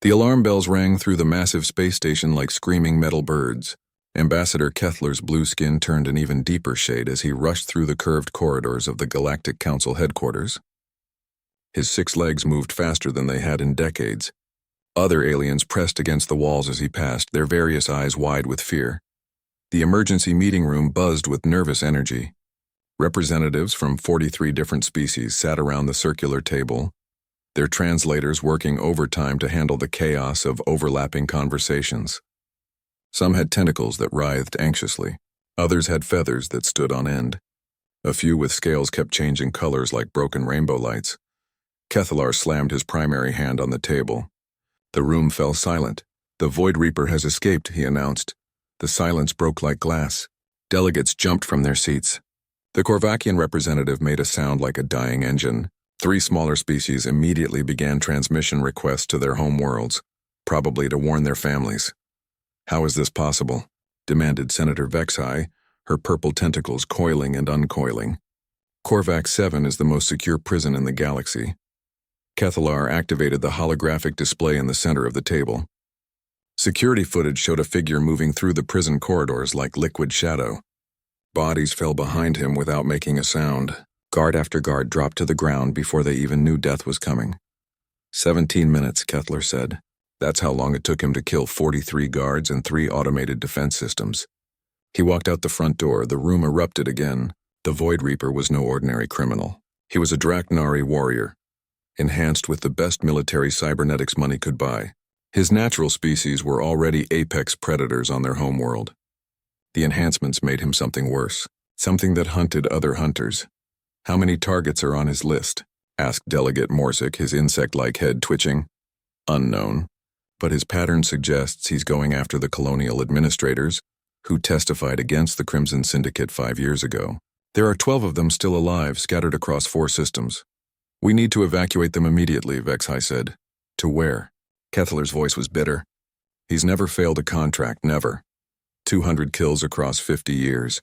The alarm bells rang through the massive space station like screaming metal birds. Ambassador Kethler's blue skin turned an even deeper shade as he rushed through the curved corridors of the Galactic Council headquarters. His 6 legs moved faster than they had in decades. Other aliens pressed against the walls as he passed, their various eyes wide with fear. The emergency meeting room buzzed with nervous energy. Representatives from 43 different species sat around the circular table, their translators working overtime to handle the chaos of overlapping conversations. Some had tentacles that writhed anxiously. Others had feathers that stood on end. A few with scales kept changing colors like broken rainbow lights. Kethlar slammed his primary hand on the table. The room fell silent. "The Void Reaper has escaped," he announced. The silence broke like glass. Delegates jumped from their seats. The Korvakian representative made a sound like a dying engine. 3 smaller species immediately began transmission requests to their home worlds, probably to warn their families. "How is this possible?" demanded Senator Vexai, her purple tentacles coiling and uncoiling. "Korvac 7 is the most secure prison in the galaxy." Kethlar activated the holographic display in the center of the table. Security footage showed a figure moving through the prison corridors like liquid shadow. Bodies fell behind him without making a sound. Guard after guard dropped to the ground before they even knew death was coming. 17 minutes, Kethlar said. That's how long it took him to kill 43 guards and 3 automated defense systems. He walked out the front door. The room erupted again. The Void Reaper was no ordinary criminal. He was a Draknari warrior, enhanced with the best military cybernetics money could buy. His natural species were already apex predators on their homeworld. The enhancements made him something worse, something that hunted other hunters. "How many targets are on his list?" asked Delegate Morsic, his insect-like head twitching. "Unknown, but his pattern suggests he's going after the colonial administrators who testified against the Crimson Syndicate 5 years ago. There are 12 of them still alive, scattered across 4 systems. We need to evacuate them immediately," Vexai said. "To where?" Kethlar's voice was bitter. "He's never failed a contract, never. 200 kills across 50 years.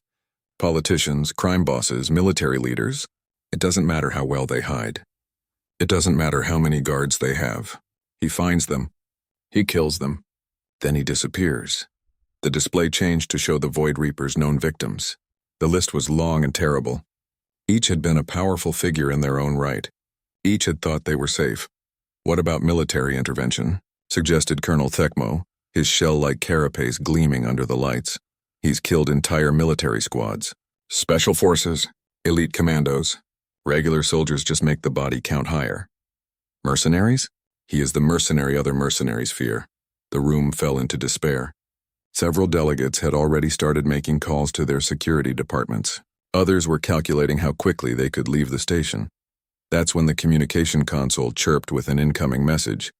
Politicians, crime bosses, military leaders. It doesn't matter how well they hide. It doesn't matter how many guards they have. He finds them. He kills them. Then he disappears." The display changed to show the Void Reaper's known victims. The list was long and terrible. Each had been a powerful figure in their own right. Each had thought they were safe. "What about military intervention?" suggested Colonel Thekmo, his shell-like carapace gleaming under the lights. "He's killed entire military squads. Special forces, elite commandos. Regular soldiers just make the body count higher. Mercenaries? He is the mercenary other mercenaries fear." The room fell into despair. Several delegates had already started making calls to their security departments. Others were calculating how quickly they could leave the station. That's when the communication console chirped with an incoming message.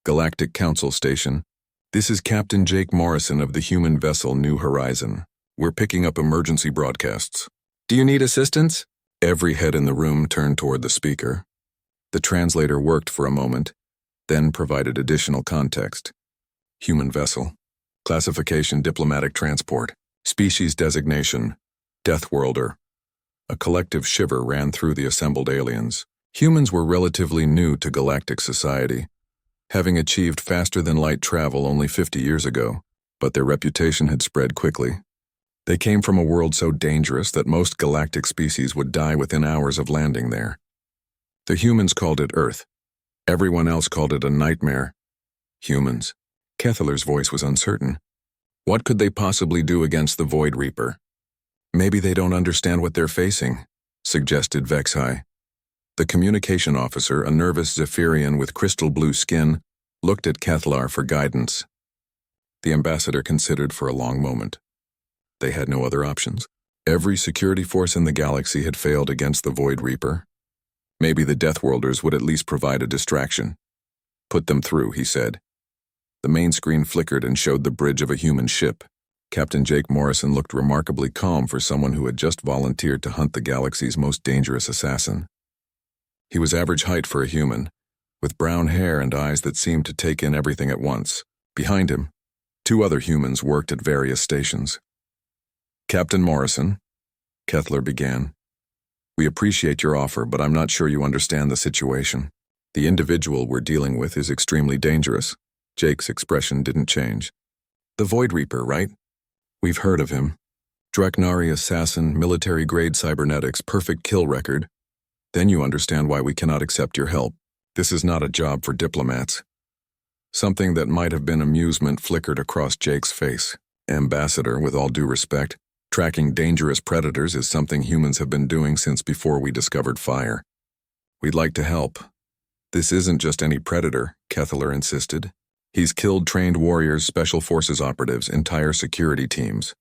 "Galactic Council Station. This is Captain Jake Morrison of the human vessel New Horizon. We're picking up emergency broadcasts. Do you need assistance?" Every head in the room turned toward the speaker. The translator worked for a moment, then provided additional context. Human vessel. Classification diplomatic transport. Species designation Deathworlder. A collective shiver ran through the assembled aliens. Humans were relatively new to galactic society, having achieved faster-than-light travel only 50 years ago, but their reputation had spread quickly. They came from a world so dangerous that most galactic species would die within hours of landing there. The humans called it Earth. Everyone else called it a nightmare. Humans. Kethlar's voice was uncertain. What could they possibly do against the Void Reaper? "Maybe they don't understand what they're facing," suggested Vexai. The communication officer, a nervous Zephyrian with crystal blue skin, looked at Kethlar for guidance. The ambassador considered for a long moment. They had no other options. Every security force in the galaxy had failed against the Void Reaper. Maybe the Deathworlders would at least provide a distraction. "Put them through," he said. The main screen flickered and showed the bridge of a human ship. Captain Jake Morrison looked remarkably calm for someone who had just volunteered to hunt the galaxy's most dangerous assassin. He was average height for a human, with brown hair and eyes that seemed to take in everything at once. Behind him, 2 other humans worked at various stations. "Captain Morrison," Kethlar began, "we appreciate your offer, but I'm not sure you understand the situation. The individual we're dealing with is extremely dangerous. Jake's expression didn't change. The Void Reaper, right? We've heard of him. Draknari assassin, military-grade cybernetics, perfect kill record. Then you understand why we cannot accept your help. This is not a job for diplomats. Something that might have been amusement flickered across Jake's face. Ambassador, with all due respect, tracking dangerous predators is something humans have been doing since before we discovered fire. We'd like to help. This isn't just any predator, Kethler insisted. He's killed trained warriors, special forces operatives, entire security teams.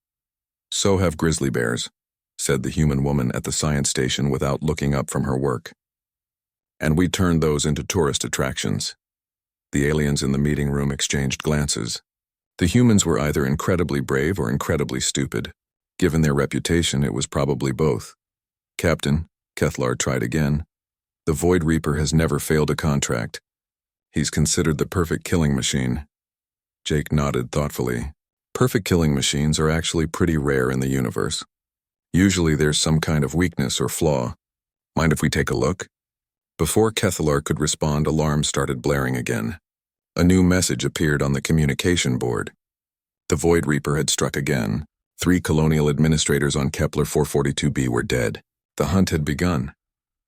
So have grizzly bears, said the human woman at the science station without looking up from her work. And we turned those into tourist attractions. The aliens in the meeting room exchanged glances. The humans were either incredibly brave or incredibly stupid. Given their reputation, it was probably both. Captain, Kethlar tried again. The Void Reaper has never failed a contract. He's considered the perfect killing machine. Jake nodded thoughtfully. Perfect killing machines are actually pretty rare in the universe. Usually there's some kind of weakness or flaw. Mind if we take a look? Before Kethlar could respond, alarms started blaring again. A new message appeared on the communication board. The Void Reaper had struck again. 3 colonial administrators on Kepler 442b were dead. The hunt had begun.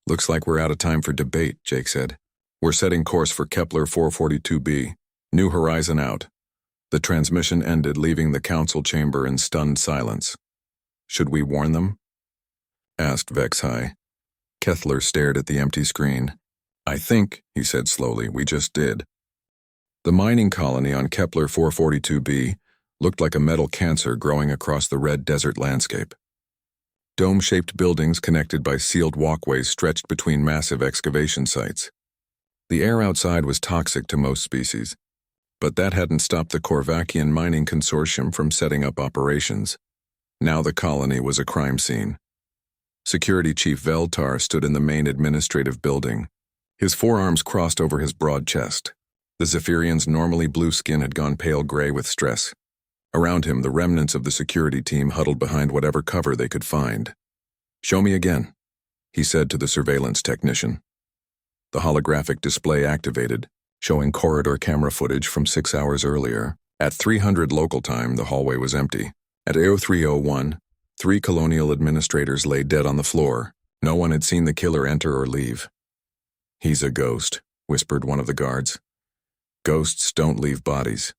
Looks like we're out of time for debate, Jake said. We're setting course for Kepler 442b. New horizon out. The transmission ended, leaving the council chamber in stunned silence. Should we warn them? Asked Vexhai. Kethler stared at the empty screen. I think, he said slowly, we just did. The mining colony on Kepler 442b looked like a metal cancer growing across the red desert landscape. Dome-shaped buildings connected by sealed walkways stretched between massive excavation sites. The air outside was toxic to most species, but that hadn't stopped the Korvakian Mining Consortium from setting up operations. Now the colony was a crime scene. Security Chief Veltar stood in the main administrative building. His forearms crossed over his broad chest. The Zephyrian's normally blue skin had gone pale gray with stress. Around him, the remnants of the security team huddled behind whatever cover they could find. Show me again, he said to the surveillance technician. The holographic display activated, showing corridor camera footage from 6 hours earlier. At 300 local time, the hallway was empty. At 0301, 3 colonial administrators lay dead on the floor. No one had seen the killer enter or leave. He's a ghost, whispered one of the guards. Ghosts don't leave bodies.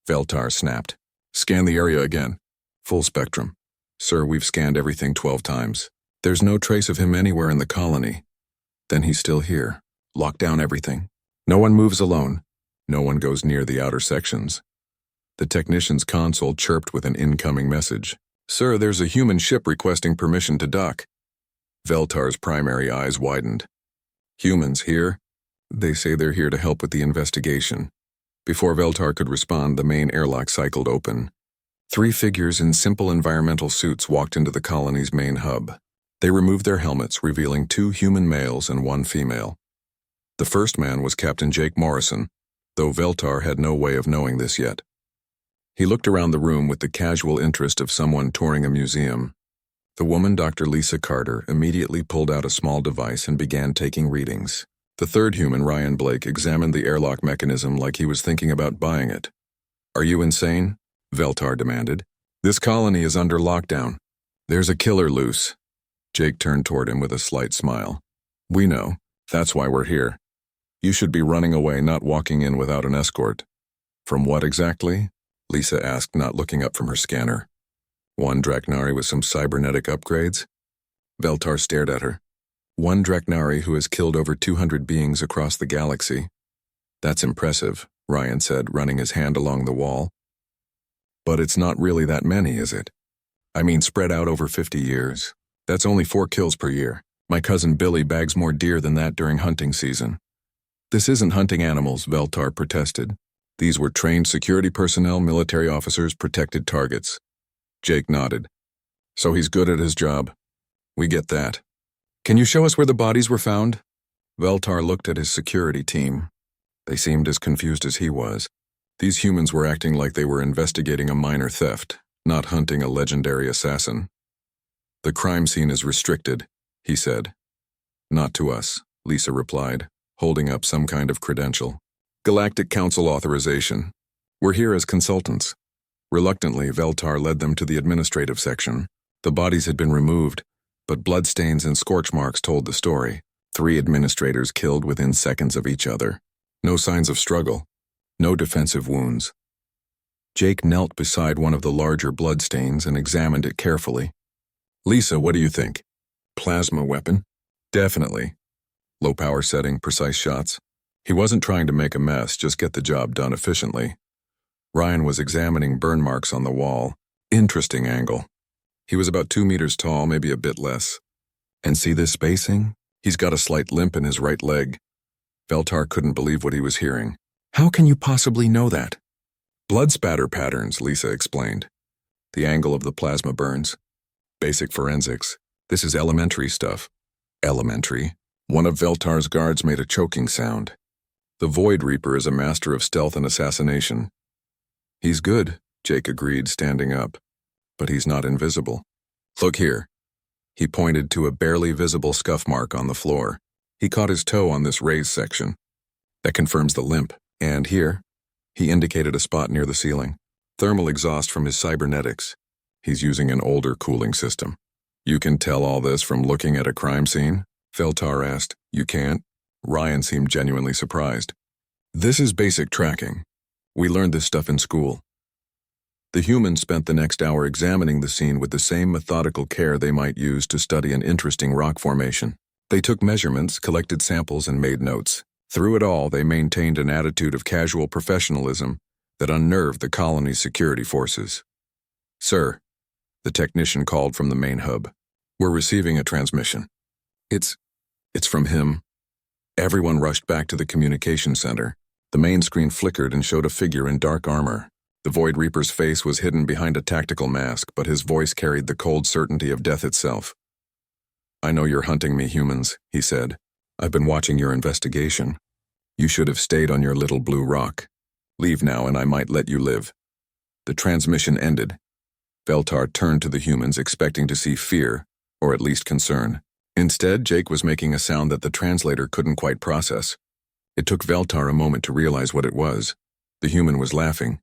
Veltar snapped. Scan the area again. Full spectrum. Sir, we've scanned everything 12 times. There's no trace of him anywhere in the colony. Then he's still here. Lock down everything. No one moves alone. No one goes near the outer sections. The technician's console chirped with an incoming message. Sir, there's a human ship requesting permission to dock. Veltar's primary eyes widened. Humans here? They say they're here to help with the investigation. Before Veltar could respond, the main airlock cycled open. 3 figures in simple environmental suits walked into the colony's main hub. They removed their helmets, revealing 2 human males and 1 female. The first man was Captain Jake Morrison, though Veltar had no way of knowing this yet. He looked around the room with the casual interest of someone touring a museum. The woman, Dr. Lisa Carter, immediately pulled out a small device and began taking readings. The third human, Ryan Blake, examined the airlock mechanism like he was thinking about buying it. Are you insane? Veltar demanded. This colony is under lockdown. There's a killer loose. Jake turned toward him with a slight smile. We know. That's why we're here. You should be running away, not walking in without an escort. From what exactly? Lisa asked, not looking up from her scanner. 1 Draknari with some cybernetic upgrades? Veltar stared at her. 1 Draknari who has killed over 200 beings across the galaxy. That's impressive, Ryan said, running his hand along the wall. But it's not really that many, is it? I mean, spread out over 50 years. That's only 4 kills per year. My cousin Billy bags more deer than that during hunting season. This isn't hunting animals, Veltar protested. These were trained security personnel, military officers, protected targets. Jake nodded. So he's good at his job. We get that. Can you show us where the bodies were found? Veltar looked at his security team. They seemed as confused as he was. These humans were acting like they were investigating a minor theft, not hunting a legendary assassin. The crime scene is restricted, he said. Not to us, Lisa replied, holding up some kind of credential. Galactic Council authorization. We're here as consultants. Reluctantly, Veltar led them to the administrative section. The bodies had been removed, but bloodstains and scorch marks told the story. 3 administrators killed within seconds of each other. No signs of struggle. No defensive wounds. Jake knelt beside one of the larger bloodstains and examined it carefully. Lisa, what do you think? Plasma weapon? Definitely. Low power setting, precise shots. He wasn't trying to make a mess, just get the job done efficiently. Ryan was examining burn marks on the wall. Interesting angle. He was about 2 meters tall, maybe a bit less. And see this spacing? He's got a slight limp in his right leg. Veltar couldn't believe what he was hearing. How can you possibly know that? Blood spatter patterns, Lisa explained. The angle of the plasma burns. Basic forensics. This is elementary stuff. Elementary. One of Veltar's guards made a choking sound. The Void Reaper is a master of stealth and assassination. He's good, Jake agreed, standing up. But he's not invisible. Look here. He pointed to a barely visible scuff mark on the floor. He caught his toe on this raised section. That confirms the limp. And here, he indicated a spot near the ceiling. Thermal exhaust from his cybernetics. He's using an older cooling system. You can tell all this from looking at a crime scene? Veltar asked. You can't? Ryan seemed genuinely surprised. This is basic tracking. We learned this stuff in school. The humans spent the next hour examining the scene with the same methodical care they might use to study an interesting rock formation. They took measurements, collected samples, and made notes. Through it all, they maintained an attitude of casual professionalism that unnerved the colony's security forces. Sir, the technician called from the main hub. We're receiving a transmission. It's from him. Everyone rushed back to the communication center. The main screen flickered and showed a figure in dark armor. The Void Reaper's face was hidden behind a tactical mask, but his voice carried the cold certainty of death itself. I know you're hunting me, humans, he said. I've been watching your investigation. You should have stayed on your little blue rock. Leave now and I might let you live. The transmission ended. Veltar turned to the humans expecting to see fear, or at least concern. Instead, Jake was making a sound that the translator couldn't quite process. It took Veltar a moment to realize what it was. The human was laughing.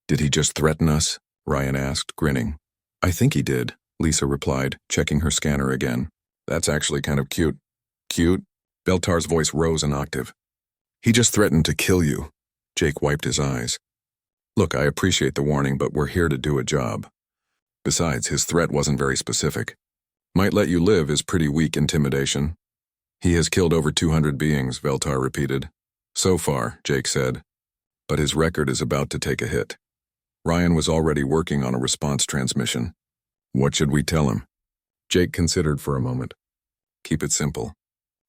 Did he just threaten us? Ryan asked, grinning. I think he did, Lisa replied, checking her scanner again. That's actually kind of cute. Cute? Veltar's voice rose an octave. He just threatened to kill you. Jake wiped his eyes. Look, I appreciate the warning, but we're here to do a job. Besides, his threat wasn't very specific. Might let you live is pretty weak intimidation. He has killed over 200 beings, Veltar repeated. So far, Jake said. But his record is about to take a hit. Ryan was already working on a response transmission. What should we tell him? Jake considered for a moment. Keep it simple.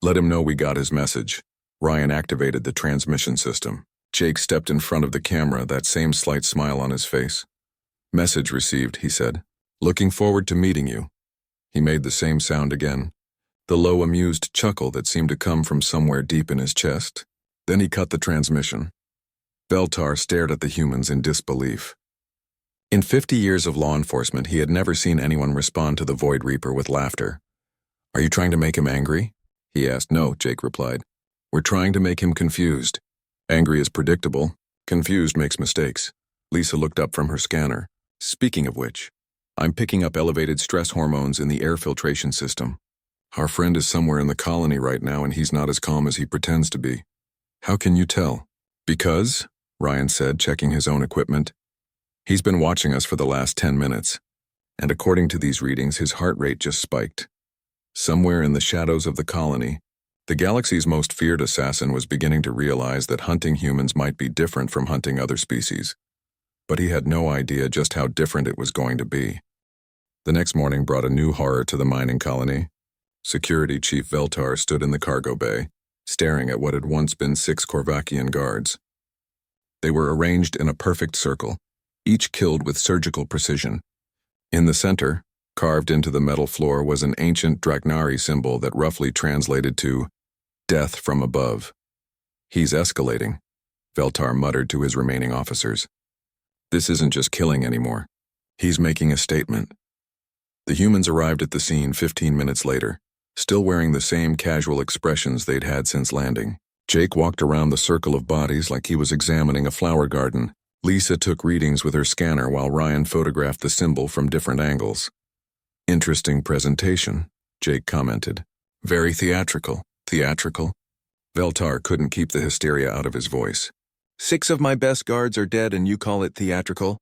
Let him know we got his message. Ryan activated the transmission system. Jake stepped in front of the camera, that same slight smile on his face. Message received, he said. Looking forward to meeting you. He made the same sound again, the low, amused chuckle that seemed to come from somewhere deep in his chest. Then he cut the transmission. Veltar stared at the humans in disbelief. In 50 years of law enforcement, he had never seen anyone respond to the Void Reaper with laughter. Are you trying to make him angry? He asked. No, Jake replied. We're trying to make him confused. Angry is predictable. Confused makes mistakes. Lisa looked up from her scanner. Speaking of which, I'm picking up elevated stress hormones in the air filtration system. Our friend is somewhere in the colony right now and he's not as calm as he pretends to be. How can you tell? Because, Ryan said, checking his own equipment, he's been watching us for the last 10 minutes. And according to these readings, his heart rate just spiked. Somewhere in the shadows of the colony, the galaxy's most feared assassin was beginning to realize that hunting humans might be different from hunting other species. But he had no idea just how different it was going to be. The next morning brought a new horror to the mining colony. Security Chief Veltar stood in the cargo bay, staring at what had once been 6 Korvakian guards. They were arranged in a perfect circle, each killed with surgical precision. In the center, carved into the metal floor, was an ancient Dragnari symbol that roughly translated to death from above. He's escalating, Veltar muttered to his remaining officers. This isn't just killing anymore. He's making a statement. The humans arrived at the scene 15 minutes later, still wearing the same casual expressions they'd had since landing. Jake walked around the circle of bodies like he was examining a flower garden. Lisa took readings with her scanner while Ryan photographed the symbol from different angles. "Interesting presentation," Jake commented. "Very theatrical." Theatrical? Veltar couldn't keep the hysteria out of his voice. 6 of my best guards are dead and you call it theatrical?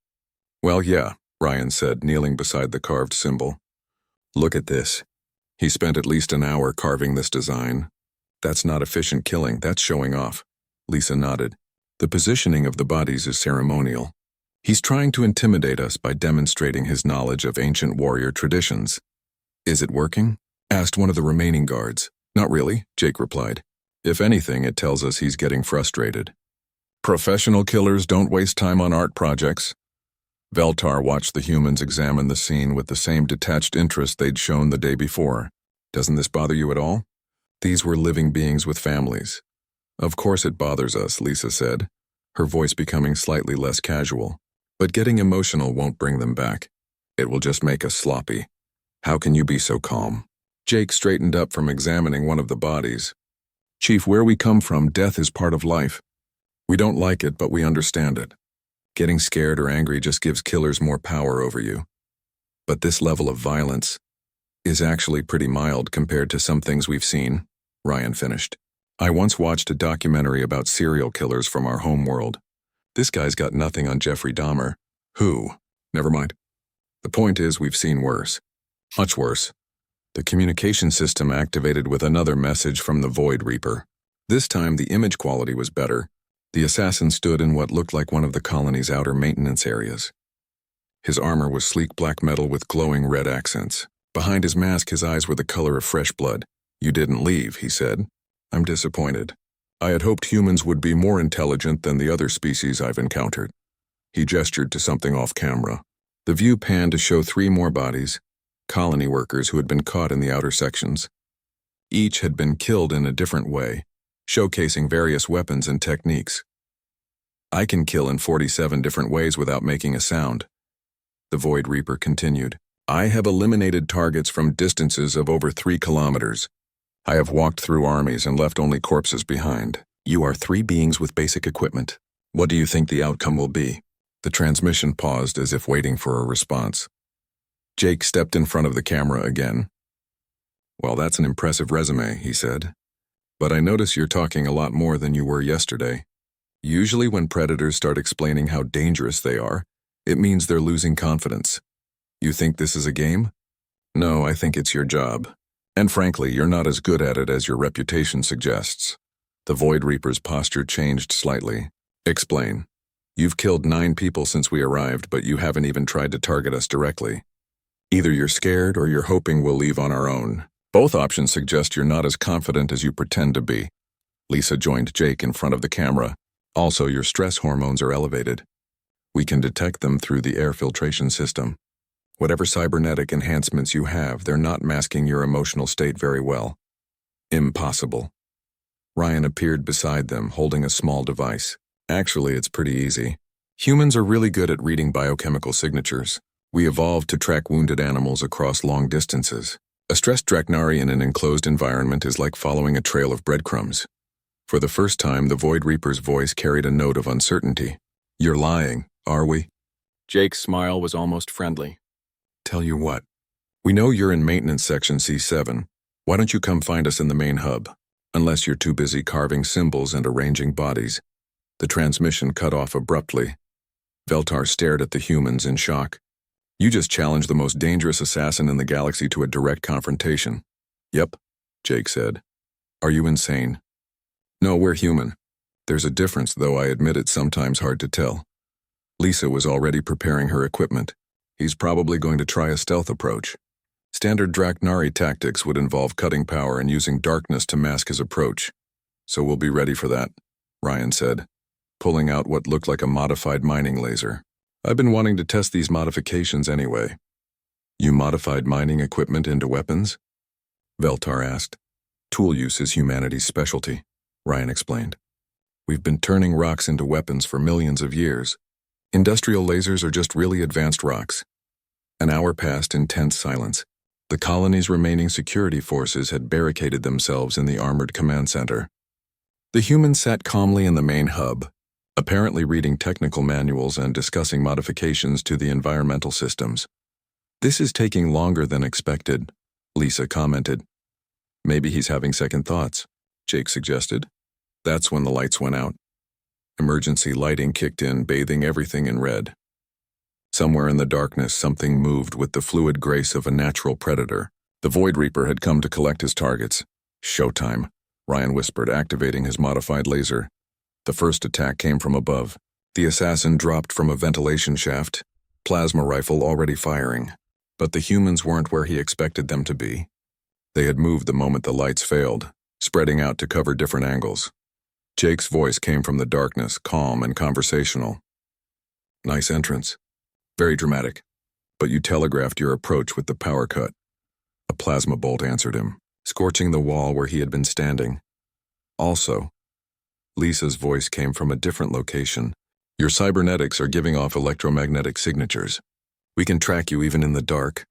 "Well, yeah," Ryan said, kneeling beside the carved symbol. "Look at this." He spent at least an hour carving this design. "That's not efficient killing, that's showing off." Lisa nodded. "The positioning of the bodies is ceremonial. He's trying to intimidate us by demonstrating his knowledge of ancient warrior traditions." "Is it working?" asked one of the remaining guards. "Not really," Jake replied. "If anything, it tells us he's getting frustrated." "Professional killers don't waste time on art projects." Veltar watched the humans examine the scene with the same detached interest they'd shown the day before. "Doesn't this bother you at all?" These were living beings with families. "Of course it bothers us," Lisa said, her voice becoming slightly less casual. "But getting emotional won't bring them back. It will just make us sloppy." "How can you be so calm?" Jake straightened up from examining one of the bodies. "Chief, where we come from, death is part of life. We don't like it, but we understand it. Getting scared or angry just gives killers more power over you. But this level of violence is actually pretty mild compared to some things we've seen," Ryan finished. "I once watched a documentary about serial killers from our home world. This guy's got nothing on Jeffrey Dahmer. Who? Never mind. The point is we've seen worse. Much worse." The communication system activated with another message from the Void Reaper. This time the image quality was better. The assassin stood in what looked like one of the colony's outer maintenance areas. His armor was sleek black metal with glowing red accents. Behind his mask, his eyes were the color of fresh blood. "You didn't leave," he said. "I'm disappointed. I had hoped humans would be more intelligent than the other species I've encountered." He gestured to something off camera. The view panned to show 3 more bodies, colony workers who had been caught in the outer sections. Each had been killed in a different way, showcasing various weapons and techniques. "I can kill in 47 different ways without making a sound," the Void Reaper continued. "I have eliminated targets from distances of over 3 kilometers. I have walked through armies and left only corpses behind. You are 3 beings with basic equipment. What do you think the outcome will be?" The transmission paused as if waiting for a response. Jake stepped in front of the camera again. "Well, that's an impressive resume," he said. "But I notice you're talking a lot more than you were yesterday. Usually when predators start explaining how dangerous they are, it means they're losing confidence. You think this is a game?" "No, I think it's your job. And frankly, you're not as good at it as your reputation suggests." The Void Reaper's posture changed slightly. "Explain. You've killed 9 people since we arrived, but you haven't even tried to target us directly. Either you're scared or you're hoping we'll leave on our own. Both options suggest you're not as confident as you pretend to be." Lisa joined Jake in front of the camera. "Also, your stress hormones are elevated. We can detect them through the air filtration system. Whatever cybernetic enhancements you have, they're not masking your emotional state very well." "Impossible." Ryan appeared beside them, holding a small device. "Actually, it's pretty easy. Humans are really good at reading biochemical signatures. We evolved to track wounded animals across long distances. A stressed Draknari in an enclosed environment is like following a trail of breadcrumbs." For the first time, the Void Reaper's voice carried a note of uncertainty. "You're lying, are we?" Jake's smile was almost friendly. "Tell you what. We know you're in maintenance section C7. Why don't you come find us in the main hub? Unless you're too busy carving symbols and arranging bodies." The transmission cut off abruptly. Veltar stared at the humans in shock. "You just challenged the most dangerous assassin in the galaxy to a direct confrontation." "Yep," Jake said. "Are you insane?" "No, we're human. There's a difference, though I admit it's sometimes hard to tell." Lisa was already preparing her equipment. "He's probably going to try a stealth approach. Standard Draknari tactics would involve cutting power and using darkness to mask his approach. So we'll be ready for that," Ryan said, pulling out what looked like a modified mining laser. "I've been wanting to test these modifications anyway." "You modified mining equipment into weapons?" Veltar asked. "Tool use is humanity's specialty," Ryan explained. "We've been turning rocks into weapons for millions of years. Industrial lasers are just really advanced rocks." An hour passed in tense silence. The colony's remaining security forces had barricaded themselves in the armored command center. The humans sat calmly in the main hub, apparently reading technical manuals and discussing modifications to the environmental systems. "This is taking longer than expected," Lisa commented. "Maybe he's having second thoughts," Jake suggested. That's when the lights went out. Emergency lighting kicked in, bathing everything in red. Somewhere in the darkness, something moved with the fluid grace of a natural predator. The Void Reaper had come to collect his targets. "Showtime," Ryan whispered, activating his modified laser. The first attack came from above. The assassin dropped from a ventilation shaft, plasma rifle already firing. But the humans weren't where he expected them to be. They had moved the moment the lights failed, spreading out to cover different angles. Jake's voice came from the darkness, calm and conversational. "Nice entrance. Very dramatic. But you telegraphed your approach with the power cut." A plasma bolt answered him, scorching the wall where he had been standing. "Also," Lisa's voice came from a different location, "your cybernetics are giving off electromagnetic signatures. We can track you even in the dark."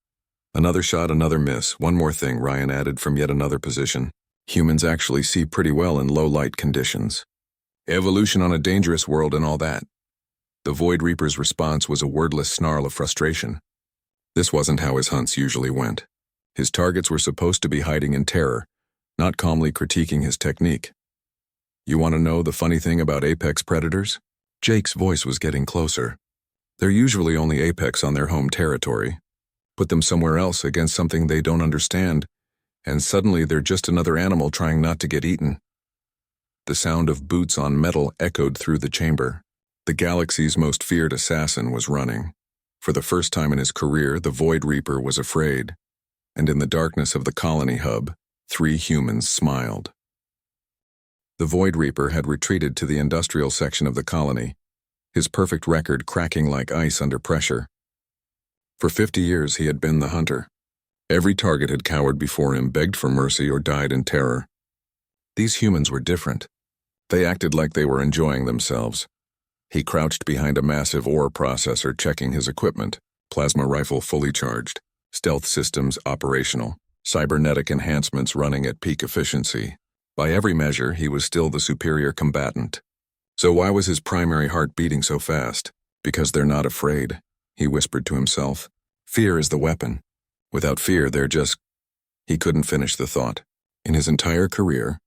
Another shot, another miss. "One more thing," Ryan added from yet another position. "Humans actually see pretty well in low-light conditions. Evolution on a dangerous world and all that." The Void Reaper's response was a wordless snarl of frustration. This wasn't how his hunts usually went. His targets were supposed to be hiding in terror, not calmly critiquing his technique. "You want to know the funny thing about apex predators?" Jake's voice was getting closer. "They're usually only apex on their home territory. Put them somewhere else against something they don't understand, and suddenly they're just another animal trying not to get eaten." The sound of boots on metal echoed through the chamber. The galaxy's most feared assassin was running. For the first time in his career, the Void Reaper was afraid. And in the darkness of the colony hub, 3 humans smiled. The Void Reaper had retreated to the industrial section of the colony, his perfect record cracking like ice under pressure. For 50 years he had been the hunter. Every target had cowered before him, begged for mercy, or died in terror. These humans were different. They acted like they were enjoying themselves. He crouched behind a massive ore processor, checking his equipment, plasma rifle fully charged, stealth systems operational, cybernetic enhancements running at peak efficiency. By every measure, he was still the superior combatant. So why was his primary heart beating so fast? "Because they're not afraid," he whispered to himself. "Fear is the weapon. Without fear, they're just—" He couldn't finish the thought. In his entire career,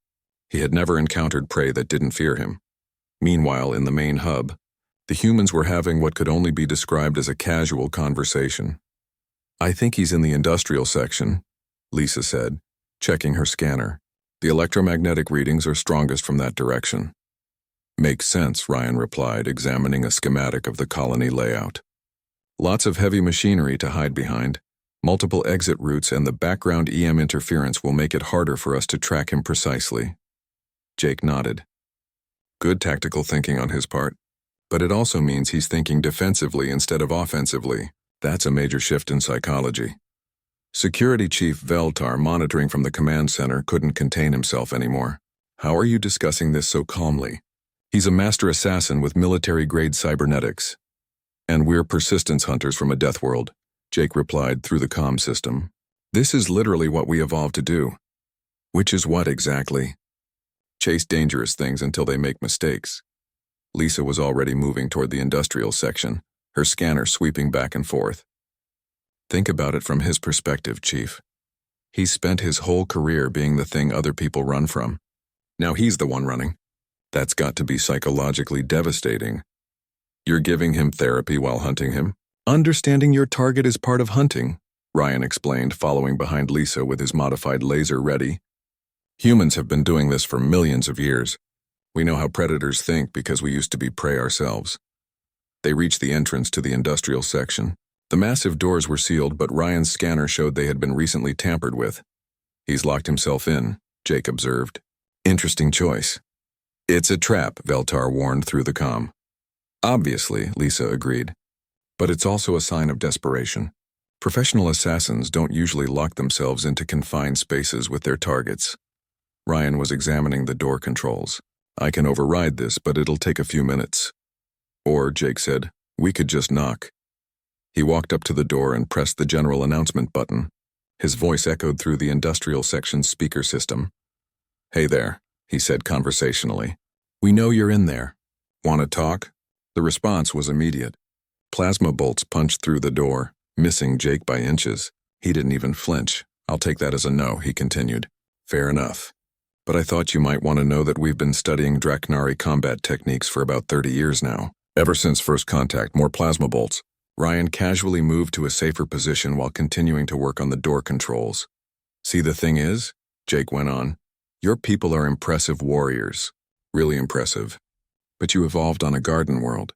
he had never encountered prey that didn't fear him. Meanwhile, in the main hub, the humans were having what could only be described as a casual conversation. "I think he's in the industrial section," Lisa said, checking her scanner. "The electromagnetic readings are strongest from that direction." "Makes sense," Ryan replied, examining a schematic of the colony layout. "Lots of heavy machinery to hide behind. Multiple exit routes, and the background EM interference will make it harder for us to track him precisely." Jake nodded. Good tactical thinking on his part. But it also means he's thinking defensively instead of offensively. That's a major shift in psychology. Security Chief Veltar, monitoring from the command center, couldn't contain himself anymore. "How are you discussing this so calmly? He's a master assassin with military-grade cybernetics. And we're persistence hunters from a deathworld," Jake replied through the comm system. "This is literally what we evolved to do." "Which is what exactly?" "Chase dangerous things until they make mistakes." Lisa was already moving toward the industrial section, her scanner sweeping back and forth. "Think about it from his perspective, Chief. He's spent his whole career being the thing other people run from. Now he's the one running. That's got to be psychologically devastating." "You're giving him therapy while hunting him?" "Understanding your target is part of hunting," Ryan explained, following behind Lisa with his modified laser ready. "Humans have been doing this for millions of years. We know how predators think because we used to be prey ourselves." They reached the entrance to the industrial section. The massive doors were sealed, but Ryan's scanner showed they had been recently tampered with. "He's locked himself in," Jake observed. "Interesting choice." "It's a trap," Veltar warned through the comm. "Obviously," Lisa agreed. "But it's also a sign of desperation. Professional assassins don't usually lock themselves into confined spaces with their targets." Ryan was examining the door controls. "I can override this, but it'll take a few minutes." "Or," Jake said, "we could just knock." He walked up to the door and pressed the general announcement button. His voice echoed through the industrial section's speaker system. "Hey there," he said conversationally. "We know you're in there. Want to talk?" The response was immediate. Plasma bolts punched through the door, missing Jake by inches. He didn't even flinch. "I'll take that as a no," he continued. "Fair enough. But I thought you might want to know that we've been studying Draknari combat techniques for about 30 years now. Ever since first contact, more plasma bolts." Ryan casually moved to a safer position while continuing to work on the door controls. "See, the thing is," Jake went on, "your people are impressive warriors. Really impressive. But you evolved on a garden world.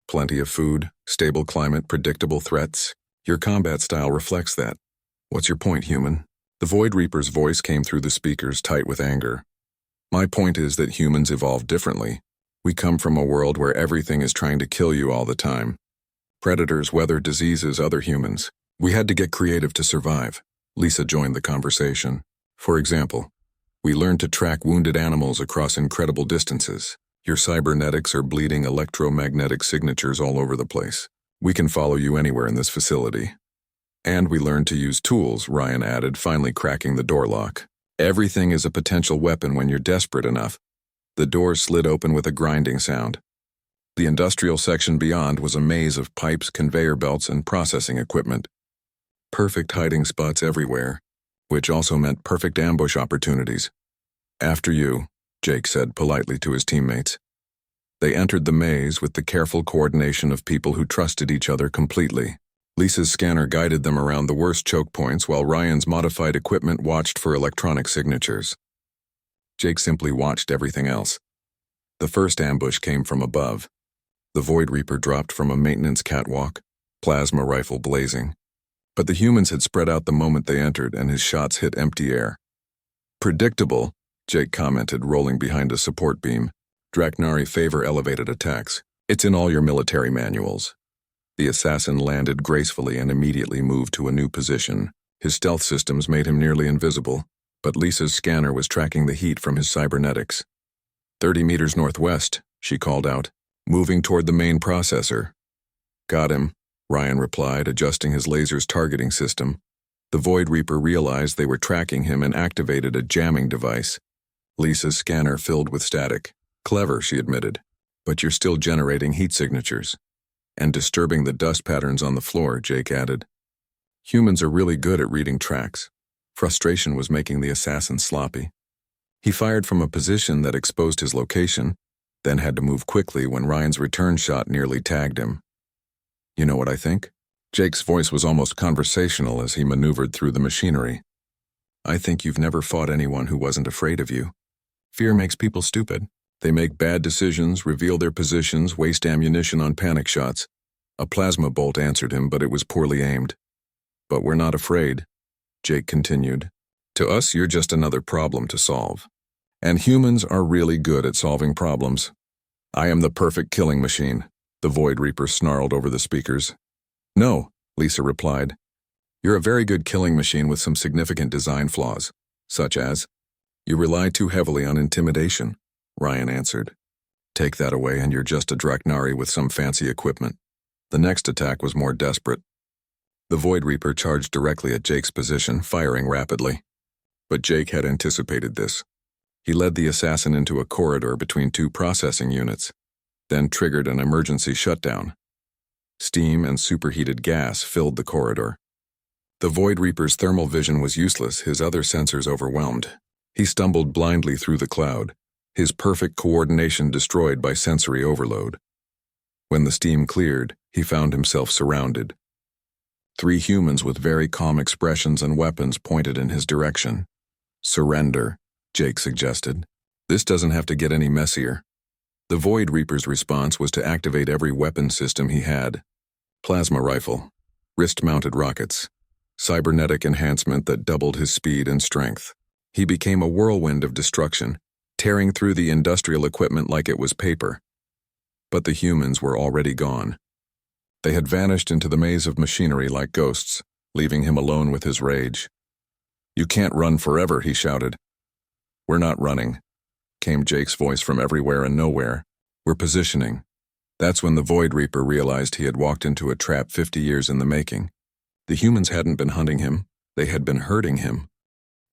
Plenty of food, stable climate, predictable threats. Your combat style reflects that. What's your point, human?" The Void Reaper's voice came through the speakers, tight with anger. "My point is that humans evolve differently. We come from a world where everything is trying to kill you all the time. Predators, weather, diseases, other humans. We had to get creative to survive." Lisa joined the conversation. "For example, we learned to track wounded animals across incredible distances. Your cybernetics are bleeding electromagnetic signatures all over the place. We can follow you anywhere in this facility. And we learned to use tools," Ryan added, finally cracking the door lock. "Everything is a potential weapon when you're desperate enough." The door slid open with a grinding sound. The industrial section beyond was a maze of pipes, conveyor belts, and processing equipment. Perfect hiding spots everywhere, which also meant perfect ambush opportunities. "After you," Jake said politely to his teammates. They entered the maze with the careful coordination of people who trusted each other completely. Lisa's scanner guided them around the worst choke points while Ryan's modified equipment watched for electronic signatures. Jake simply watched everything else. The first ambush came from above. The Void Reaper dropped from a maintenance catwalk, plasma rifle blazing. But the humans had spread out the moment they entered, and his shots hit empty air. "Predictable," Jake commented, rolling behind a support beam. "Draknari favor elevated attacks. It's in all your military manuals." The assassin landed gracefully and immediately moved to a new position. His stealth systems made him nearly invisible, but Lisa's scanner was tracking the heat from his cybernetics. 30 meters northwest, she called out, moving toward the main processor. "Got him," Ryan replied, adjusting his laser's targeting system. The Void Reaper realized they were tracking him and activated a jamming device. Lisa's scanner filled with static. "Clever," she admitted, "but you're still generating heat signatures." "And disturbing the dust patterns on the floor," Jake added. Humans are really good at reading tracks. Frustration was making the assassin sloppy. He fired from a position that exposed his location, then had to move quickly when Ryan's return shot nearly tagged him. "You know what I think?" Jake's voice was almost conversational as he maneuvered through the machinery. "I think you've never fought anyone who wasn't afraid of you. Fear makes people stupid. They make bad decisions, reveal their positions, waste ammunition on panic shots." A plasma bolt answered him, but it was poorly aimed. "But we're not afraid," Jake continued. "To us, you're just another problem to solve. And humans are really good at solving problems. I am the perfect killing machine," the Void Reaper snarled over the speakers. "No," Lisa replied. "You're a very good killing machine with some significant design flaws, such as, you rely too heavily on intimidation," Ryan answered. "Take that away and you're just a Draknari with some fancy equipment." The next attack was more desperate. The Void Reaper charged directly at Jake's position, firing rapidly. But Jake had anticipated this. He led the assassin into a corridor between two processing units, then triggered an emergency shutdown. Steam and superheated gas filled the corridor. The Void Reaper's thermal vision was useless, his other sensors overwhelmed. He stumbled blindly through the cloud, his perfect coordination destroyed by sensory overload. When the steam cleared, he found himself surrounded. 3 humans with very calm expressions and weapons pointed in his direction. "Surrender," Jake suggested. "This doesn't have to get any messier." The Void Reaper's response was to activate every weapon system he had. Plasma rifle, wrist-mounted rockets, cybernetic enhancement that doubled his speed and strength. He became a whirlwind of destruction, tearing through the industrial equipment like it was paper. But the humans were already gone. They had vanished into the maze of machinery like ghosts, leaving him alone with his rage. "You can't run forever," he shouted. "We're not running," came Jake's voice from everywhere and nowhere. "We're positioning." That's when the Void Reaper realized he had walked into a trap 50 years in the making. The humans hadn't been hunting him, they had been hurting him.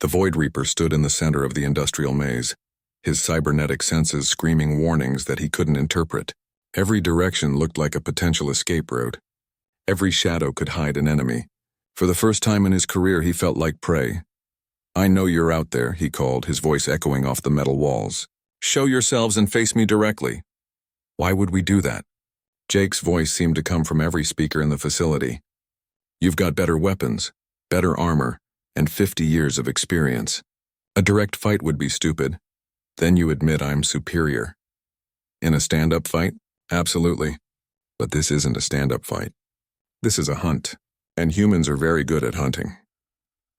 The Void Reaper stood in the center of the industrial maze. his cybernetic senses screaming warnings that he couldn't interpret. Every direction looked like a potential escape route. Every shadow could hide an enemy. For the first time in his career, he felt like prey. "I know you're out there," he called, his voice echoing off the metal walls. "Show yourselves and face me directly." "Why would we do that?" Jake's voice seemed to come from every speaker in the facility. "You've got better weapons, better armor, and 50 years of experience. A direct fight would be stupid. Then you admit I'm superior. In a stand-up fight? Absolutely. But this isn't a stand-up fight. This is a hunt, and humans are very good at hunting."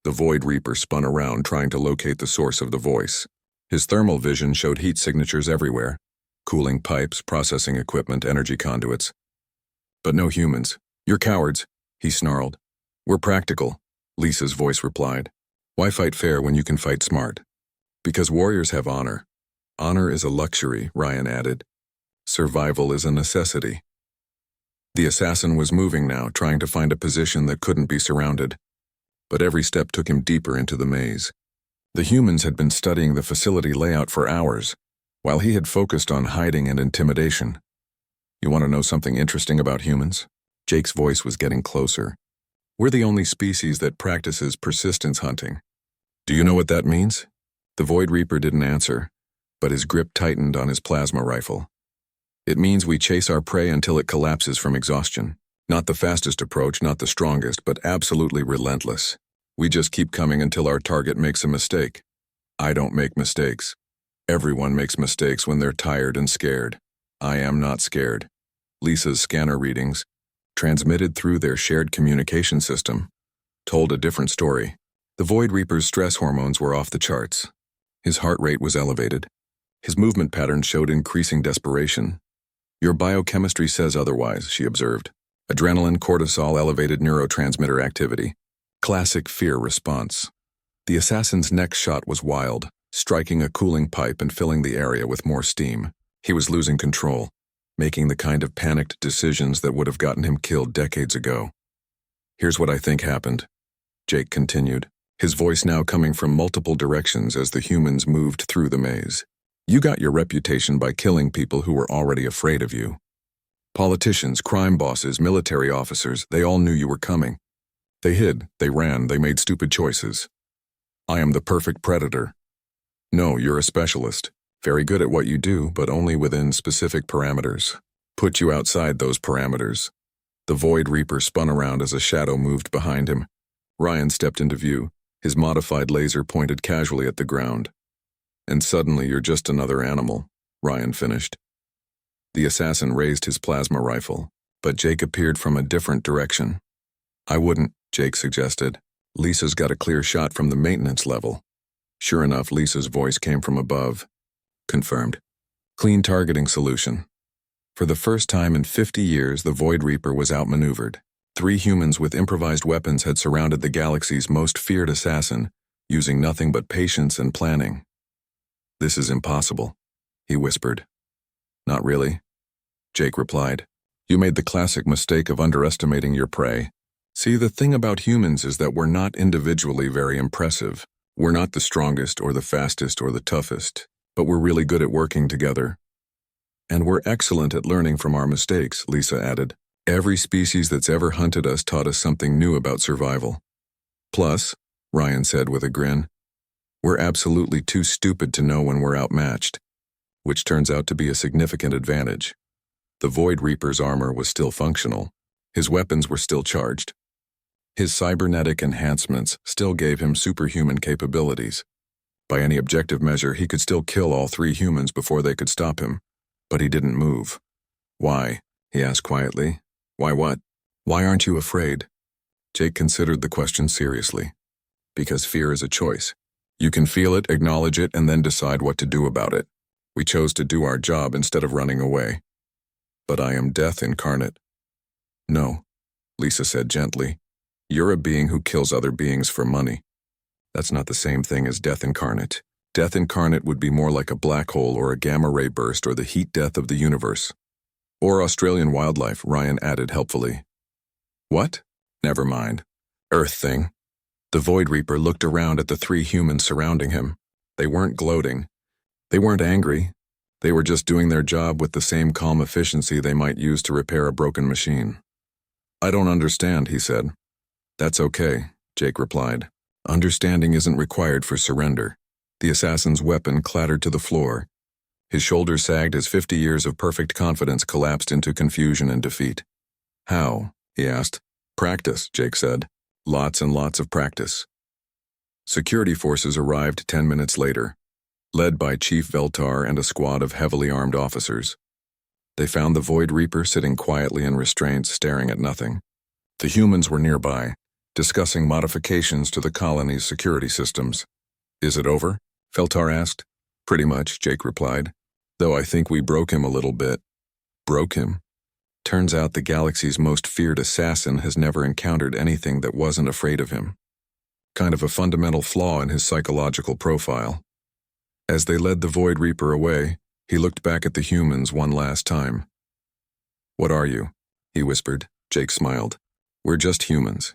The Void Reaper spun around, trying to locate the source of the voice. His thermal vision showed heat signatures everywhere: cooling pipes, processing equipment, energy conduits. "But no humans. You're cowards," he snarled. "We're practical," Lisa's voice replied. "Why fight fair when you can fight smart?" "Because warriors have honor. Honor is a luxury," Ryan added. "Survival is a necessity." The assassin was moving now, trying to find a position that couldn't be surrounded. But every step took him deeper into the maze. The humans had been studying the facility layout for hours, while he had focused on hiding and intimidation. "You want to know something interesting about humans?" Jake's voice was getting closer. "We're the only species that practices persistence hunting." "Do you know what that means?" The Void Reaper didn't answer, but his grip tightened on his plasma rifle. "It means we chase our prey until it collapses from exhaustion. Not the fastest approach, not the strongest, but absolutely relentless. We just keep coming until our target makes a mistake. I don't make mistakes. Everyone makes mistakes when they're tired and scared. I am not scared." Lisa's scanner readings, transmitted through their shared communication system, told a different story. The Void Reaper's stress hormones were off the charts. His heart rate was elevated. His movement patterns showed increasing desperation. "Your biochemistry says otherwise," she observed. "Adrenaline, cortisol, elevated neurotransmitter activity. Classic fear response." The assassin's next shot was wild, striking a cooling pipe and filling the area with more steam. He was losing control, making the kind of panicked decisions that would have gotten him killed decades ago. "Here's what I think happened," Jake continued, his voice now coming from multiple directions as the humans moved through the maze. "You got your reputation by killing people who were already afraid of you. Politicians, crime bosses, military officers, they all knew you were coming. They hid, they ran, they made stupid choices. I am the perfect predator. No, you're a specialist. Very good at what you do, but only within specific parameters. Put you outside those parameters." The Void Reaper spun around as a shadow moved behind him. Ryan stepped into view, his modified laser pointed casually at the ground. "And suddenly you're just another animal," Ryan finished. The assassin raised his plasma rifle, but Jake appeared from a different direction. "I wouldn't," Jake suggested. "Lisa's got a clear shot from the maintenance level." Sure enough, Lisa's voice came from above. "Confirmed. Clean targeting solution." For the first time in 50 years, the Void Reaper was outmaneuvered. 3 humans with improvised weapons had surrounded the galaxy's most feared assassin, using nothing but patience and planning. "This is impossible," he whispered. "Not really," Jake replied. "You made the classic mistake of underestimating your prey. See, the thing about humans is that we're not individually very impressive. We're not the strongest or the fastest or the toughest, but we're really good at working together. And we're excellent at learning from our mistakes," Lisa added. "Every species that's ever hunted us taught us something new about survival. Plus," Ryan said with a grin, "we're absolutely too stupid to know when we're outmatched, which turns out to be a significant advantage." The Void Reaper's armor was still functional. His weapons were still charged. His cybernetic enhancements still gave him superhuman capabilities. By any objective measure, he could still kill all 3 humans before they could stop him. But he didn't move. "Why?" he asked quietly. "Why what? Why aren't you afraid?" Jake considered the question seriously. "Because fear is a choice. You can feel it, acknowledge it, and then decide what to do about it. We chose to do our job instead of running away." "But I am death incarnate." "No," Lisa said gently. "You're a being who kills other beings for money. That's not the same thing as death incarnate. Death incarnate would be more like a black hole or a gamma-ray burst or the heat death of the universe. Or Australian wildlife," Ryan added helpfully. "What? Never mind. Earth thing." The Void Reaper looked around at the 3 humans surrounding him. They weren't gloating. They weren't angry. They were just doing their job with the same calm efficiency they might use to repair a broken machine. I don't understand, he said. That's okay, Jake replied. Understanding isn't required for surrender. The assassin's weapon clattered to the floor. His shoulders sagged as 50 years of perfect confidence collapsed into confusion and defeat. How? He asked. Practice, Jake said. Lots and lots of practice. Security forces arrived 10 minutes later, led by Chief Veltar and a squad of heavily armed officers. They found the Void Reaper sitting quietly in restraints, staring at nothing. The humans were nearby, discussing modifications to the colony's security systems. Is it over? Veltar asked. Pretty much, Jake replied. Though I think we broke him a little bit. Broke him? Turns out the galaxy's most feared assassin has never encountered anything that wasn't afraid of him. Kind of a fundamental flaw in his psychological profile. As they led the Void Reaper away, he looked back at the humans one last time. What are you? He whispered. Jake smiled. We're just humans.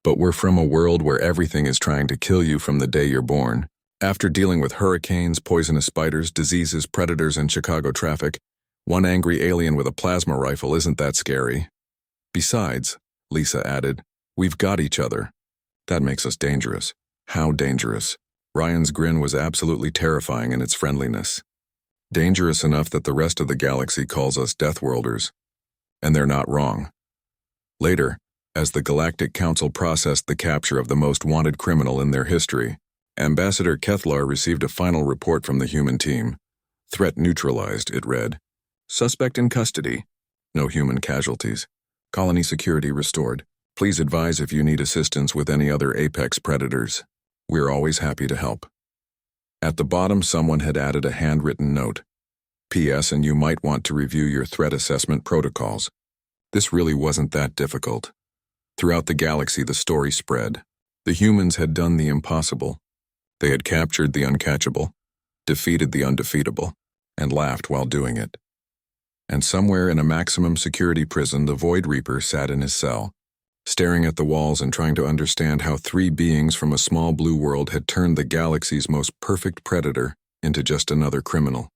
But we're from a world where everything is trying to kill you from the day you're born. After dealing with hurricanes, poisonous spiders, diseases, predators, and Chicago traffic, one angry alien with a plasma rifle isn't that scary. Besides, Lisa added, we've got each other. That makes us dangerous. How dangerous? Ryan's grin was absolutely terrifying in its friendliness. Dangerous enough that the rest of the galaxy calls us Deathworlders. And they're not wrong. Later, as the Galactic Council processed the capture of the most wanted criminal in their history, Ambassador Kethlar received a final report from the human team. Threat neutralized, it read. Suspect in custody. No human casualties. Colony security restored. Please advise if you need assistance with any other apex predators. We're always happy to help. At the bottom, someone had added a handwritten note. P.S. And you might want to review your threat assessment protocols. This really wasn't that difficult. Throughout the galaxy, the story spread. The humans had done the impossible. They had captured the uncatchable, defeated the undefeatable, and laughed while doing it. And somewhere in a maximum security prison, the Void Reaper sat in his cell, staring at the walls and trying to understand how three beings from a small blue world had turned the galaxy's most perfect predator into just another criminal.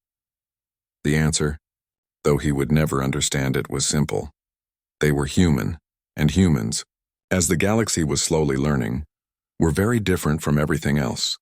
The answer, though he would never understand it, was simple. They were human, and humans, as the galaxy was slowly learning, were very different from everything else.